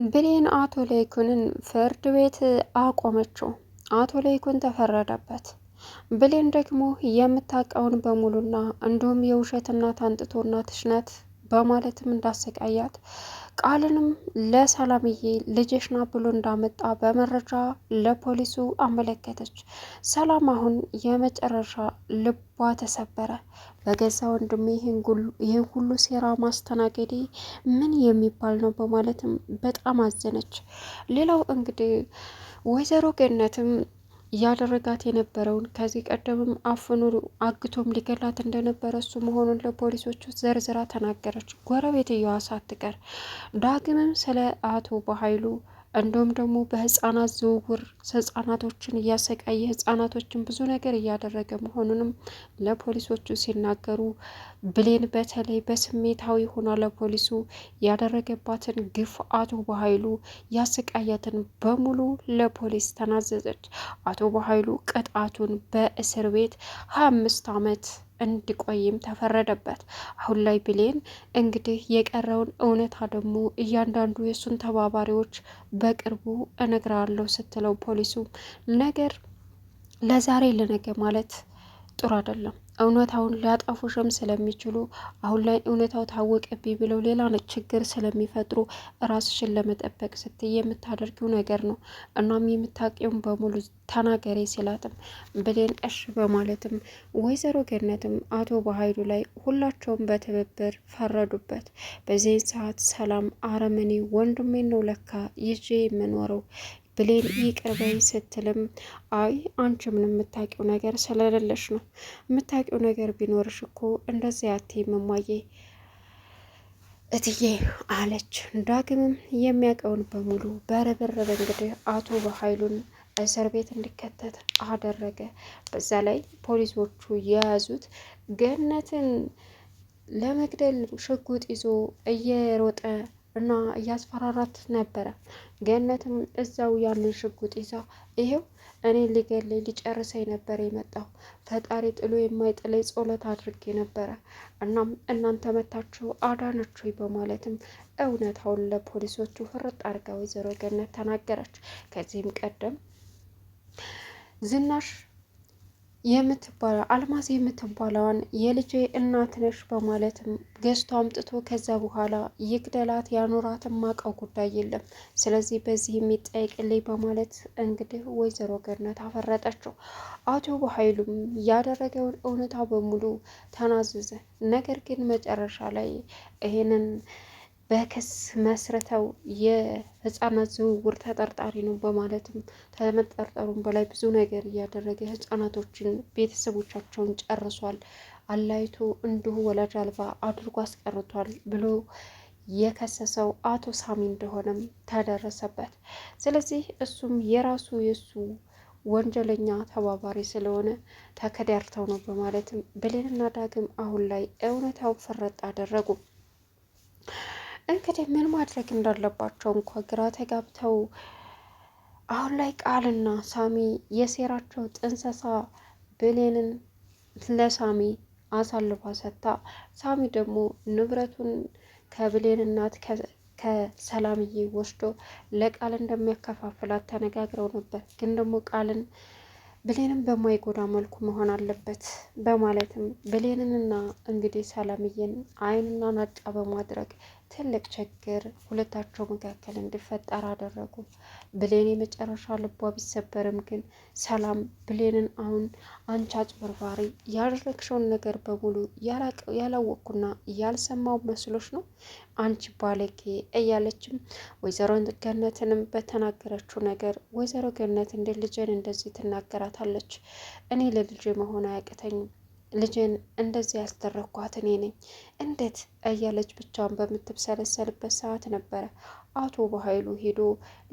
ብሌን አቶ ለይኩንን ፍርድ ቤት አቆመችው። አቶ ለይኩን ተፈረደበት። ብሌን ደግሞ የምታውቀውን በሙሉና እንዲሁም የውሸት እናት አንጥቶና ትሽነት በማለትም እንዳሰቃያት ቃልንም ለሰላምዬ ልጅሽ ናት ብሎ እንዳመጣ በመረጃ ለፖሊሱ አመለከተች። ሰላም አሁን የመጨረሻ ልቧ ተሰበረ። በገዛ ወንድሜ ይህን ሁሉ ሴራ ማስተናገዴ ምን የሚባል ነው በማለትም በጣም አዘነች። ሌላው እንግዲህ ወይዘሮ ገነትም ያደረጋት የነበረውን ከዚህ ቀደምም አፍኖ አግቶም ሊገላት እንደነበረ እሱ መሆኑን ለፖሊሶቹ ዘርዝራ ተናገረች። ጎረቤትየዋ ሳትቀር ዳግምም ስለ አቶ በኃይሉ እንዲሁም ደግሞ በህፃናት ዝውውር ህፃናቶችን እያሰቃየ ህፃናቶችን ብዙ ነገር እያደረገ መሆኑንም ለፖሊሶቹ ሲናገሩ ብሌን በተለይ በስሜታዊ ሆና ለፖሊሱ ያደረገባትን ግፍ አቶ በኃይሉ ያሰቃያትን በሙሉ ለፖሊስ ተናዘዘች። አቶ በኃይሉ ቅጣቱን በእስር ቤት 25 ዓመት እንዲቆይም ተፈረደበት። አሁን ላይ ብሌን እንግዲህ የቀረውን እውነታ ደግሞ እያንዳንዱ የእሱን ተባባሪዎች በቅርቡ እነግራለሁ ስትለው ፖሊሱ ነገር ለዛሬ ለነገ ማለት ጥሩ አይደለም። እውነታውን ሊያጠፉሽም ስለሚችሉ አሁን ላይ እውነታው ታወቀብኝ ብለው ሌላ ችግር ስለሚፈጥሩ ራስሽን ለመጠበቅ ስትይ የምታደርጊው ነገር ነው። እናም የምታውቂውን በሙሉ ተናገሬ ሲላትም ብሌን እሽ በማለትም ወይዘሮ ገነትም አቶ በኃይሉ ላይ ሁላቸውም በትብብር ፈረዱበት። በዚህን ሰዓት ሰላም አረመኔ ወንድሜን ነው ለካ ይዤ የምኖረው ብሌን ይቅር በይ ስትልም አይ አንቺ ምንም የምታውቂው ነገር ስለሌለሽ ነው። የምታውቂው ነገር ቢኖርሽ እኮ እንደዚያ አትይም እማዬ እትዬ አለች። ዳግምም የሚያውቀውን በሙሉ በርብርብ እንግዲህ አቶ በኃይሉን እስር ቤት እንዲከተት አደረገ። በዛ ላይ ፖሊሶቹ የያዙት ገነትን ለመግደል ሽጉጥ ይዞ እየሮጠ እና እያስፈራራት ነበረ። ገነትም እዛው ያንን ሽጉጥ ይዛ ይሄው እኔ ሊገለኝ ሊጨርሰኝ ነበር የመጣው ፈጣሪ ጥሎ የማይጥለኝ ጸሎት አድርጌ ነበረ። እናም እናንተ መታችሁ አዳነችኝ በማለትም እውነታውን ለፖሊሶቹ ፍርጥ አድርጋ ወይዘሮ ገነት ተናገረች። ከዚህም ቀደም ዝናሽ የምትባለው አልማዝ የምትባለዋን የልጄ እናት ነሽ በማለትም ገዝቶ አምጥቶ ከዛ በኋላ ይግደላት ያኖራት ማቀው ጉዳይ የለም። ስለዚህ በዚህ የሚጠይቅልኝ በማለት እንግዲህ ወይዘሮ ገነት አፈረጠችው። አቶ በኃይሉም ያደረገውን እውነታ በሙሉ ተናዘዘ። ነገር ግን መጨረሻ ላይ ይሄንን በክስ መስርተው የህፃናት ዝውውር ተጠርጣሪ ነው በማለትም ከመጠርጠሩም በላይ ብዙ ነገር እያደረገ ህፃናቶችን ቤተሰቦቻቸውን ጨርሷል፣ አላይቶ እንዲሁ ወላጅ አልባ አድርጎ አስቀርቷል ብሎ የከሰሰው አቶ ሳሚ እንደሆነም ተደረሰበት። ስለዚህ እሱም የሱ ወንጀለኛ ተባባሪ ስለሆነ ተከዳርተው ነው በማለትም ብሌንና ዳግም አሁን ላይ እውነታው ፍረጥ አደረጉ። እንግዲህ ምን ማድረግ እንዳለባቸው እንኳ ግራ ተጋብተው አሁን ላይ ቃልና ሳሚ የሴራቸው ጥንሰሳ ብሌንን ለሳሚ አሳልፋ ሰጥታ ሳሚ ደግሞ ንብረቱን ከብሌን እናት ከሰላምዬ ወስዶ ለቃል እንደሚያከፋፍላት ተነጋግረው ነበር። ግን ደግሞ ቃልን ብሌንን በማይጎዳ መልኩ መሆን አለበት በማለትም ብሌንንና እንግዲህ ሰላምዬን አይንና ናጫ በማድረግ ትልቅ ችግር ሁለታቸው መካከል እንዲፈጠር አደረጉ። ብሌን የመጨረሻ ልቧ ቢሰበርም ግን ሰላም ብሌንን አሁን አንቺ አጭበርባሪ ያደረግሽውን ነገር በሙሉ ያላወቅኩና ያልሰማው መስሎች ነው አንቺ ባለጌ እያለችም ወይዘሮ ገነትንም በተናገረችው ነገር ወይዘሮ ገነት እንደ ልጄን እንደዚህ ትናገራታለች? እኔ ለልጄ መሆን አያቅተኝም፣ ልጄን እንደዚህ ያስደረግኳት እኔ ነኝ እንዴት እያለች ብቻዋን በምትብሰለሰልበት ሰዓት ነበረ አቶ በኃይሉ ሄዶ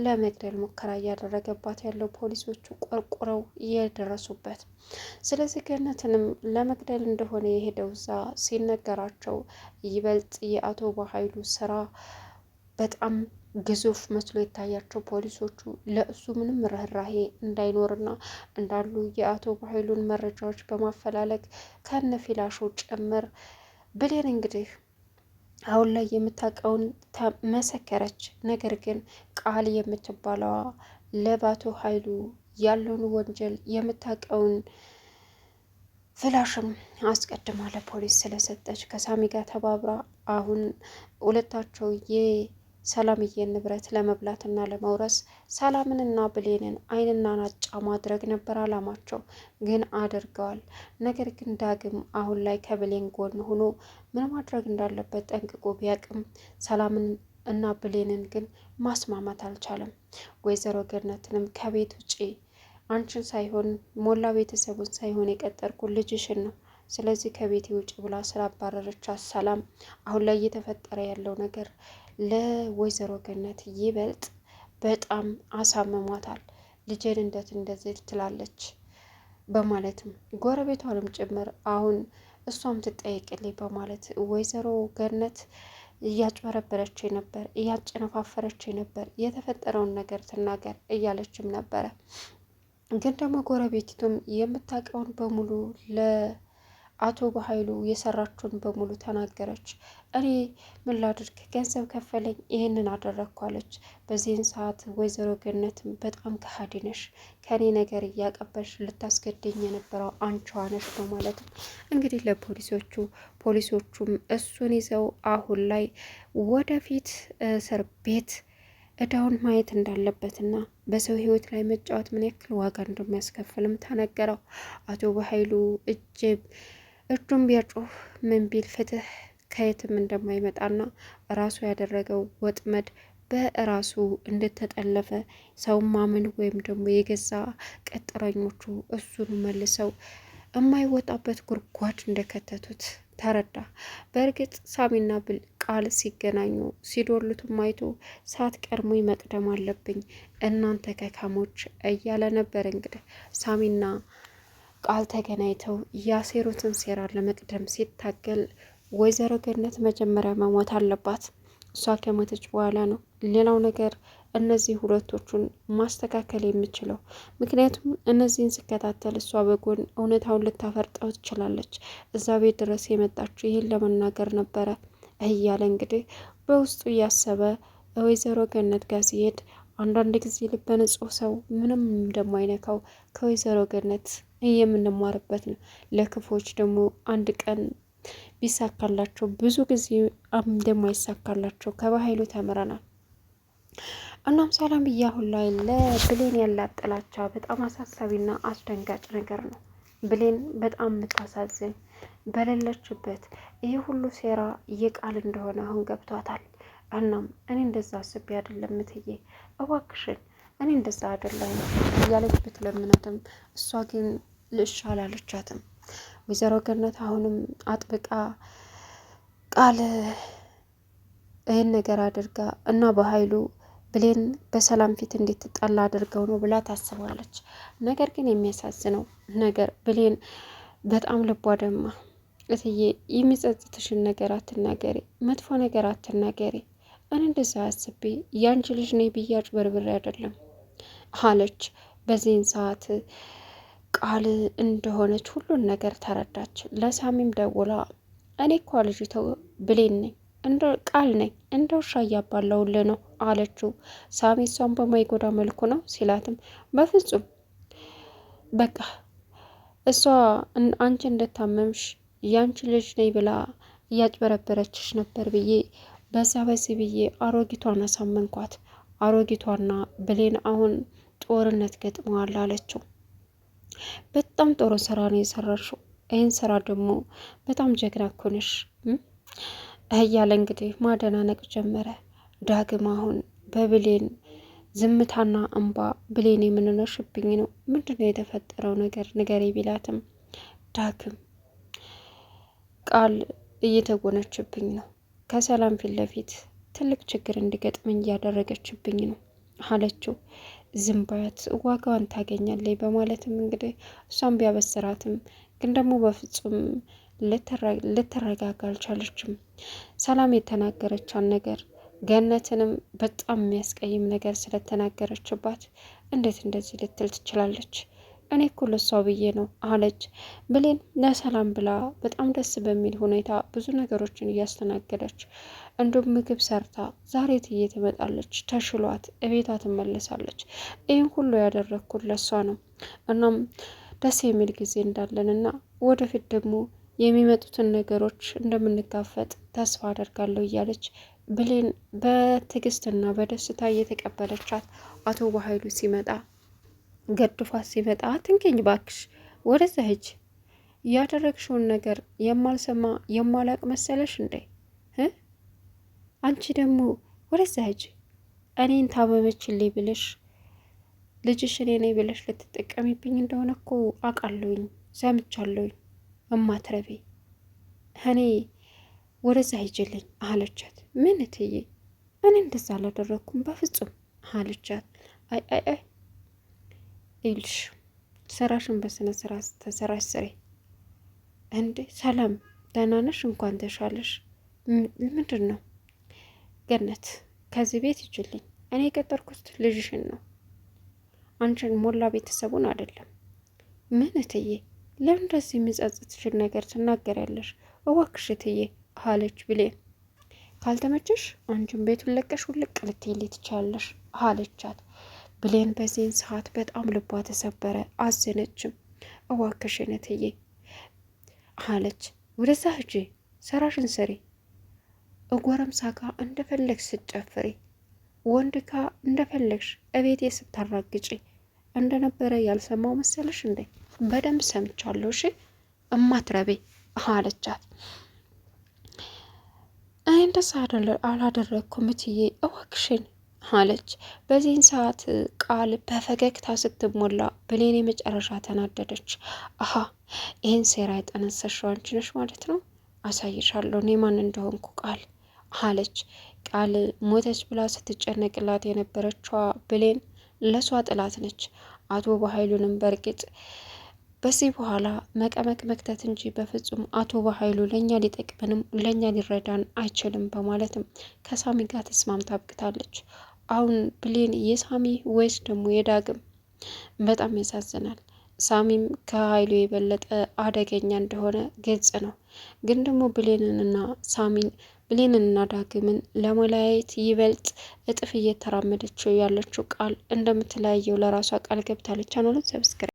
ለመግደል ሙከራ እያደረገባት ያለው ፖሊሶቹ ቆርቁረው የደረሱበት። ስለዚህ ገነትንም ለመግደል እንደሆነ የሄደው እዛ ሲነገራቸው ይበልጥ የአቶ በኃይሉ ስራ በጣም ግዙፍ መስሎ የታያቸው ፖሊሶቹ ለእሱ ምንም ርህራሄ እንዳይኖርና እንዳሉ የአቶ በኃይሉን መረጃዎች በማፈላለግ ከነ ፊላሾ ጭምር ብሌን እንግዲህ አሁን ላይ የምታውቀውን መሰከረች። ነገር ግን ቃል የምትባለዋ ለባቶ ኃይሉ ያለውን ወንጀል የምታውቀውን ፍላሽም አስቀድማ ለፖሊስ ስለሰጠች ከሳሚ ጋር ተባብራ አሁን ሁለታቸው የሰላምዬን ንብረት ለመብላትና ለመውረስ ሰላምንና ብሌንን ዓይንና ናጫ ማድረግ ነበር አላማቸው። ግን አድርገዋል። ነገር ግን ዳግም አሁን ላይ ከብሌን ጎን ሆኖ ምን ማድረግ እንዳለበት ጠንቅቆ ቢያቅም ሰላምን እና ብሌንን ግን ማስማማት አልቻለም። ወይዘሮ ገነትንም ከቤት ውጪ አንቺን ሳይሆን ሞላ ቤተሰቡን ሳይሆን የቀጠርኩ ልጅሽን ነው፣ ስለዚህ ከቤቴ ውጭ ብላ ስላባረረቻት ሰላም አሁን ላይ እየተፈጠረ ያለው ነገር ለወይዘሮ ገነት ይበልጥ በጣም አሳምሟታል። ልጄን እንደዚህ ትላለች በማለትም ጎረቤቷንም ጭምር አሁን እሷም ትጠይቅልኝ በማለት ወይዘሮ ገነት እያጭበረበረች ነበር፣ እያጨነፋፈረች ነበር፣ የተፈጠረውን ነገር ትናገር እያለችም ነበረ። ግን ደግሞ ጎረቤቲቱም የምታውቀውን በሙሉ ለአቶ በኃይሉ የሰራችውን በሙሉ ተናገረች። እኔ ምን ላድርግ፣ ገንዘብ ከፈለኝ ይህንን አደረግኳለች። በዚህን ሰዓት ወይዘሮ ገነትም በጣም ከሃዲ ነሽ፣ ከኔ ነገር እያቀበልሽ ልታስገድኝ የነበረው አንቺዋ ነሽ በማለትም እንግዲህ ፖሊሶቹም እሱን ይዘው አሁን ላይ ወደፊት እስር ቤት እዳውን ማየት እንዳለበትና በሰው ሕይወት ላይ መጫወት ምን ያክል ዋጋ እንደሚያስከፍልም ተነገረው። አቶ በኃይሉ እጁን ቢያጮህ ምን ቢል ፍትህ ከየትም እንደማይመጣና ራሱ ያደረገው ወጥመድ በራሱ እንደተጠለፈ ሰው ማመን ወይም ደግሞ የገዛ ቀጠረኞቹ እሱን መልሰው የማይወጣበት ጉድጓድ እንደከተቱት ተረዳ። በእርግጥ ሳሚና ቃል ሲገናኙ ሲዶልቱም አይቶ ሳትቀድሙኝ መቅደም አለብኝ እናንተ ከካሞች እያለ ነበር። እንግዲህ ሳሚና ቃል ተገናኝተው ያሴሩትን ሴራ ለመቅደም ሲታገል ወይዘሮ ገነት መጀመሪያ መሞት አለባት። እሷ ከሞተች በኋላ ነው ሌላው ነገር እነዚህ ሁለቶቹን ማስተካከል የምችለው። ምክንያቱም እነዚህን ስከታተል እሷ በጎን እውነታውን ልታፈርጠው ትችላለች። እዛ ቤት ድረስ የመጣችው ይህን ለመናገር ነበረ እያለ እንግዲህ በውስጡ እያሰበ ወይዘሮ ገነት ጋር ሲሄድ አንዳንድ ጊዜ ልበ ንጹሕ ሰው ምንም እንደማይነካው ከወይዘሮ ገነት የምንማርበት ነው። ለክፎች ደግሞ አንድ ቀን ቢሳካላቸው ብዙ ጊዜ እንደማይሳካላቸው ከባህሉ ተምረናል። እናም ሰላምዬ አሁን ላይ ለብሌን ያላት ጥላቻ በጣም አሳሳቢና አስደንጋጭ ነገር ነው። ብሌን በጣም የምታሳዝን በሌለችበት ይህ ሁሉ ሴራ የቃል እንደሆነ አሁን ገብቷታል። እናም እኔ እንደዛ አስቤ አይደለም እትዬ እባክሽን እኔ እንደዛ አይደለም እያለች ብትለምናትም እሷ ግን ልእሻ አላለቻትም። ወይዘሮ ገነት አሁንም አጥብቃ ቃል ይህን ነገር አድርጋ እና በኃይሉ ብሌን በሰላም ፊት እንድትጣላ አድርገው ነው ብላ ታስባለች። ነገር ግን የሚያሳዝነው ነገር ብሌን በጣም ልቧ ደማ። እትዬ የሚጸጽትሽን ነገር አትናገሪ፣ መጥፎ ነገር አትናገሪ። እኔ እንደዛ አስቤ ያንቺ ልጅ ነኝ ብያጭ በርብሬ አይደለም አለች። በዚህን ሰዓት ቃል እንደሆነች ሁሉን ነገር ተረዳች። ለሳሚም ደውላ እኔ እኮ ልጅቷ ብሌን ነኝ እንደ ቃል ነኝ እንደ ውሻ እያባለውልህ ነው አለችው። ሳሚ እሷን በማይጎዳ መልኩ ነው ሲላትም በፍጹም በቃ እሷ አንቺ እንደታመምሽ ያንቺ ልጅ ነኝ ብላ እያጭበረበረችሽ ነበር ብዬ በዚህ ብዬ አሮጊቷን አሳመንኳት። አሮጊቷና ብሌን አሁን ጦርነት ገጥመዋል አለችው። በጣም ጥሩ ስራ ነው የሰራሽው፣ ይህን ስራ ደግሞ በጣም ጀግና እኮ ነሽ እያለ እንግዲህ ማደናነቅ ጀመረ። ዳግም አሁን በብሌን ዝምታና እንባ ብሌን የምንነሽብኝ ነው፣ ምንድነው የተፈጠረው ነገር ንገሪ ቢላትም ዳግም ቃል እየተጎነችብኝ ነው፣ ከሰላም ፊት ለፊት ትልቅ ችግር እንዲገጥመኝ እያደረገችብኝ ነው አለችው። ዝም በያት ዋጋዋን ታገኛለች በማለትም እንግዲህ እሷን ቢያበስራትም ግን ደግሞ በፍጹም ልትረጋጋ አልቻለችም። ሰላም የተናገረቻን ነገር ገነትንም በጣም የሚያስቀይም ነገር ስለተናገረችባት እንዴት እንደዚህ ልትል ትችላለች? እኔ እኮ ለሷ ብዬ ነው አለች ብሌን ለሰላም ብላ በጣም ደስ በሚል ሁኔታ ብዙ ነገሮችን እያስተናገደች እንዲሁም ምግብ ሰርታ ዛሬ ትዬ ትመጣለች ተሽሏት እቤቷ ትመለሳለች። ይህን ሁሉ ያደረግኩት ለሷ ነው። እናም ደስ የሚል ጊዜ እንዳለንና ወደፊት ደግሞ የሚመጡትን ነገሮች እንደምንጋፈጥ ተስፋ አደርጋለሁ እያለች ብሌን በትዕግስትና በደስታ እየተቀበለቻት አቶ በኃይሉ ሲመጣ ገድፏት ሲመጣ አትንኪኝ ባክሽ ወደዛ ሂጅ ያደረግሽውን ነገር የማልሰማ የማላቅ መሰለሽ እንዴ? አንቺ ደግሞ ወደዛ ሂጅ እኔን ታመመችልኝ ብለሽ ልጅሽ እኔ ነኝ ብለሽ ልትጠቀሚብኝ እንደሆነ እኮ አውቃለሁኝ፣ ሰምቻለሁኝ እማትረቢ እኔ ወደዛ ሂጅልኝ አለቻት። ምን እትዬ እኔ እንደዛ አላደረግኩም በፍጹም አለቻት። አይ አይ አይ ይልሽ ስራሽን በስነ ስርዓት ተሰራሽ ስሬ። እንዴ ሰላም ደህና ነሽ? እንኳን ተሻለሽ። ምንድን ነው? ገነት ከዚህ ቤት ይችልኝ። እኔ የቀጠርኩት ልጅሽን ነው አንቺን ሞላ ቤተሰቡን አይደለም። ምን እትዬ ለምን እንደዚህ የሚጸጽትሽን ነገር ትናገሪያለሽ? እባክሽ እትዬ አለች ብሌን። ካልተመቸሽ አንቺን ቤቱን ለቀሽ ውልቅ ልትይልኝ ትችያለሽ አለቻት። ብሌን በዚህን ሰዓት በጣም ልቧ ተሰበረ፣ አዘነችም። እባክሽን እትዬ አለች። ወደዛ ሂጂ ስራሽን ስሪ፣ እጎረምሳ ጋ እንደፈለግሽ ስትጨፍሪ፣ ወንድ ጋ እንደፈለግሽ እቤቴ ስታራግጪ እንደነበረ ያልሰማው መሰለሽ እንዴ? በደንብ ሰምቻለሁ። እሺ እማትረቤ አለቻት። እኔ እንደዛ አላደረግኩም እትዬ እባክሽን አለች። በዚህን ሰዓት ቃል በፈገግታ ስትሞላ ብሌን የመጨረሻ ተናደደች። አሀ ይህን ሴራ የጠነሰሽው አንቺ ነሽ ማለት ነው፣ አሳይሻለሁ እኔ ማን እንደሆንኩ ቃል አለች። ቃል ሞተች ብላ ስትጨነቅላት የነበረችዋ ብሌን ለሷ ጥላት ነች። አቶ በኃይሉንም በእርግጥ በዚህ በኋላ መቀመቅ መክተት እንጂ በፍጹም አቶ በኃይሉ ለእኛ ሊጠቅመንም ለእኛ ሊረዳን አይችልም በማለትም ከሳሚ ጋር ተስማምታ አብቅታለች። አሁን ብሌን የሳሚ ወይስ ደግሞ የዳግም? በጣም ያሳዝናል። ሳሚም ከኃይሉ የበለጠ አደገኛ እንደሆነ ግልጽ ነው። ግን ደግሞ ብሌንንና ዳግምን ለመለያየት ይበልጥ እጥፍ እየተራመደችው ያለችው ቃል እንደምትለያየው ለራሷ ቃል ገብታለች። አናለት ሰብስክራይብ